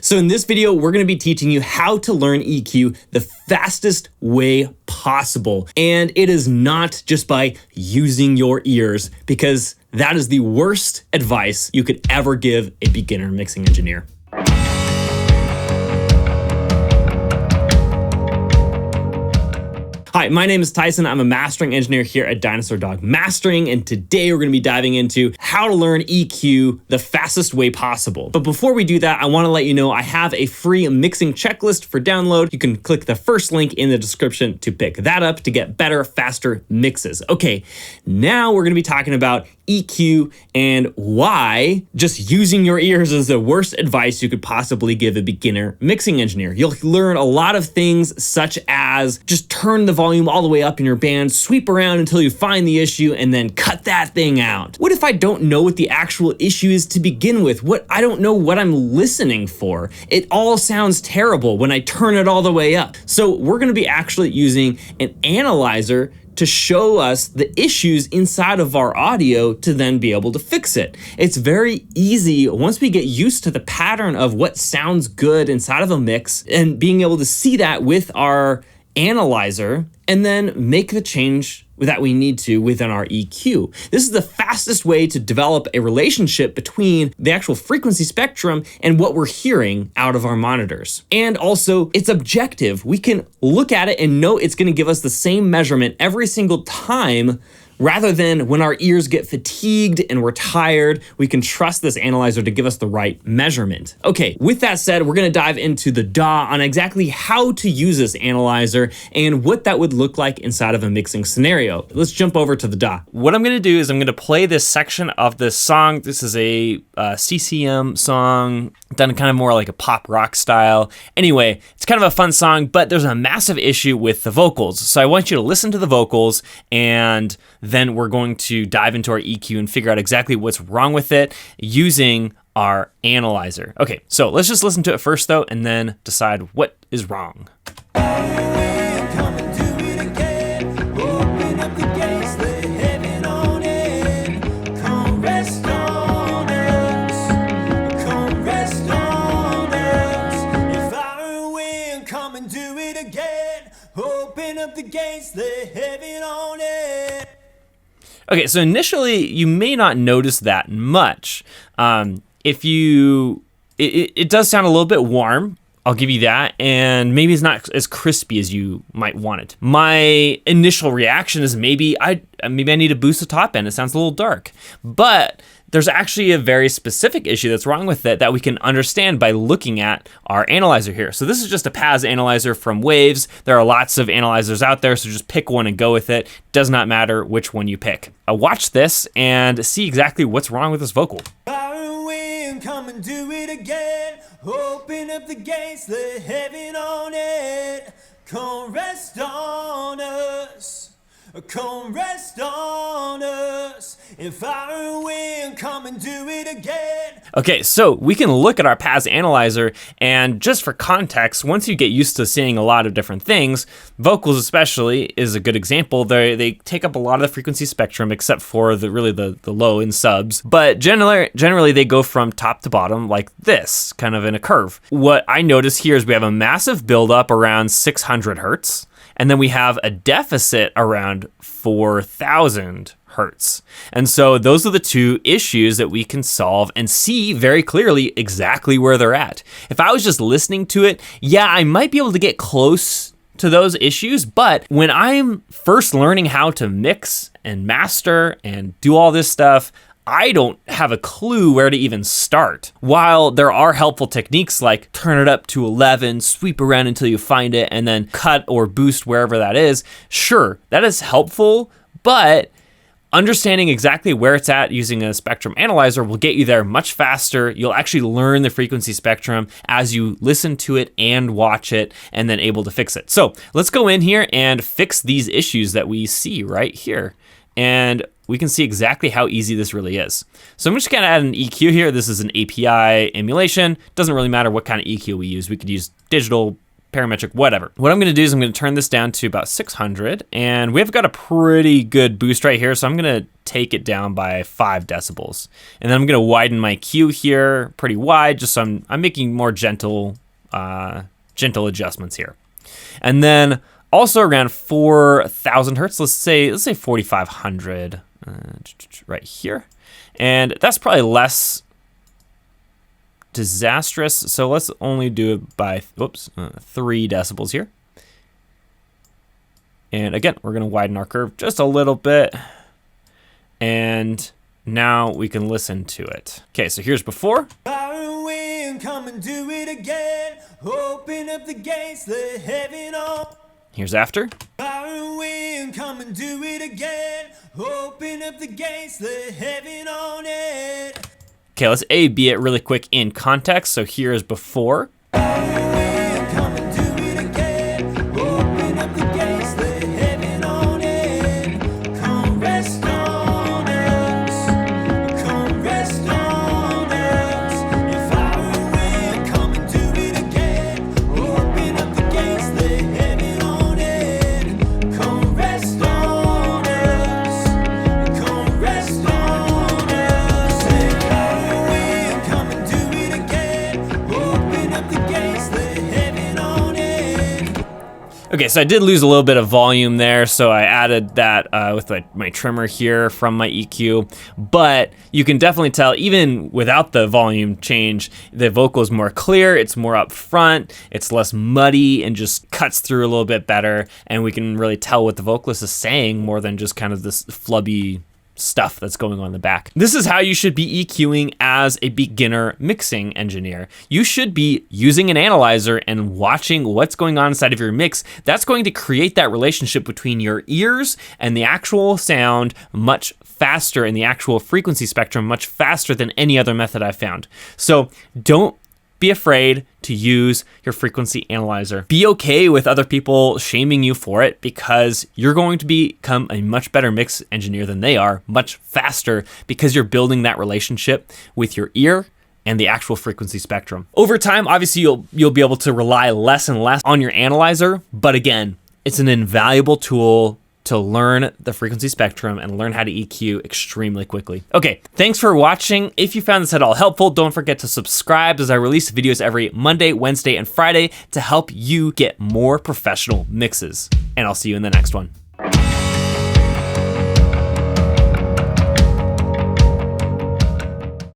So in this video, we're gonna be teaching you how to learn EQ the fastest way possible. And it is not just by using your ears, because that is the worst advice you could ever give a beginner mixing engineer. Hi, my name is Tyson. I'm a mastering engineer here at Dinosaur Dog Mastering, and today we're going to be diving into how to learn EQ the fastest way possible. But before we do that, I want to let you know I have a free mixing checklist for download. You can click the first link in the description to pick that up to get better, faster mixes. Okay, now we're going to be talking about EQ and why just using your ears is the worst advice you could possibly give a beginner mixing engineer. You'll learn a lot of things such as just turn the volume all the way up in your band, sweep around until you find the issue, and then cut that thing out. What if I don't know what the actual issue is to begin with? I don't know what I'm listening for. It all sounds terrible when I turn it all the way up. So we're gonna be actually using an analyzer to show us the issues inside of our audio to then be able to fix it. It's very easy once we get used to the pattern of what sounds good inside of a mix and being able to see that with our analyzer and then make the change that we need to within our EQ. This is the fastest way to develop a relationship between the actual frequency spectrum and what we're hearing out of our monitors. And also, it's objective. We can look at it and know it's gonna give us the same measurement every single time, rather than when our ears get fatigued and we're tired, we can trust this analyzer to give us the right measurement. Okay, with that said, we're gonna dive into the DAW on exactly how to use this analyzer and what that would look like inside of a mixing scenario. Let's jump over to the DAW. What I'm gonna do is I'm gonna play this section of this song. This is a CCM song, done kind of more like a pop rock style. Anyway, it's kind of a fun song, but there's a massive issue with the vocals. So I want you to listen to the vocals, and then we're going to dive into our EQ and figure out exactly what's wrong with it using our analyzer. Okay, so let's just listen to it first though, and then decide what is wrong. Okay, so initially you may not notice that much. It does sound a little bit warm, I'll give you that, and maybe it's not as crispy as you might want it. My initial reaction is maybe I need to boost the top end. It sounds a little dark, but there's actually a very specific issue that's wrong with it that we can understand by looking at our analyzer here. So this is just a PAS analyzer from Waves. There are lots of analyzers out there, so just pick one and go with it. Does not matter which one you pick. Watch this and see exactly what's wrong with this vocal. Come and do it again. Open up the gates, let heaven on it. Come rest on us. Come rest on us. If I win, come and do it again. Okay, so we can look at our PAS analyzer, and just for context, once you get used to seeing a lot of different things, vocals especially is a good example. They take up a lot of the frequency spectrum, except for the low and subs. But generally they go from top to bottom like this, kind of in a curve. What I notice here is we have a massive buildup around 600 hertz. And then we have a deficit around 4,000 hertz. And so those are the two issues that we can solve and see very clearly exactly where they're at. If I was just listening to it, yeah, I might be able to get close to those issues, but when I'm first learning how to mix and master and do all this stuff, I don't have a clue where to even start. While there are helpful techniques like turn it up to 11, sweep around until you find it, and then cut or boost wherever that is, sure, that is helpful, but understanding exactly where it's at using a spectrum analyzer will get you there much faster. You'll actually learn the frequency spectrum as you listen to it and watch it, and then able to fix it. So let's go in here and fix these issues that we see right here. And we can see exactly how easy this really is. So I'm just gonna add an EQ here. This is an API emulation. Doesn't really matter what kind of EQ we use. We could use digital, parametric, whatever. What I'm gonna do is I'm gonna turn this down to about 600, and we've got a pretty good boost right here, so I'm gonna take it down by 5 decibels. And then I'm gonna widen my EQ here pretty wide, just so I'm making more gentle adjustments here. And then also around 4,000 hertz, let's say 4,500 right here. And that's probably less disastrous, so let's only do it by 3 decibels here. And again, we're gonna widen our curve just a little bit, and now we can listen to it. Okay, so here's before. Come and do it again. Open up the gates, let heaven on. Here's after. Come and do it again. Open up the gates, let heaven on it. Okay, let's A/B it really quick in context. So here's before. Come and do it again. Open up the gates, let heaven on it. Come rest on us. Come rest on us. If I win, come and do it again. Open up the gates, let heaven on it. Come rest on us. Come rest on us. If I win, come and do it again. Open up the gates, let heaven on it. Okay, so I did lose a little bit of volume there, so I added that with my trimmer here from my EQ, but you can definitely tell even without the volume change, the vocal is more clear, it's more upfront, it's less muddy and just cuts through a little bit better, and we can really tell what the vocalist is saying more than just kind of this flubby stuff that's going on in the back. This is how you should be EQing as a beginner mixing engineer. You should be using an analyzer and watching what's going on inside of your mix. That's going to create that relationship between your ears and the actual sound much faster, and the actual frequency spectrum much faster than any other method I've found. So don't be afraid to use your frequency analyzer. Be okay with other people shaming you for it, because you're going to become a much better mix engineer than they are, much faster, because you're building that relationship with your ear and the actual frequency spectrum. Over time, obviously you'll be able to rely less and less on your analyzer, but again, it's an invaluable tool to learn the frequency spectrum and learn how to EQ extremely quickly. Okay, thanks for watching. If you found this at all helpful, don't forget to subscribe, as I release videos every Monday, Wednesday, and Friday to help you get more professional mixes. And I'll see you in the next one.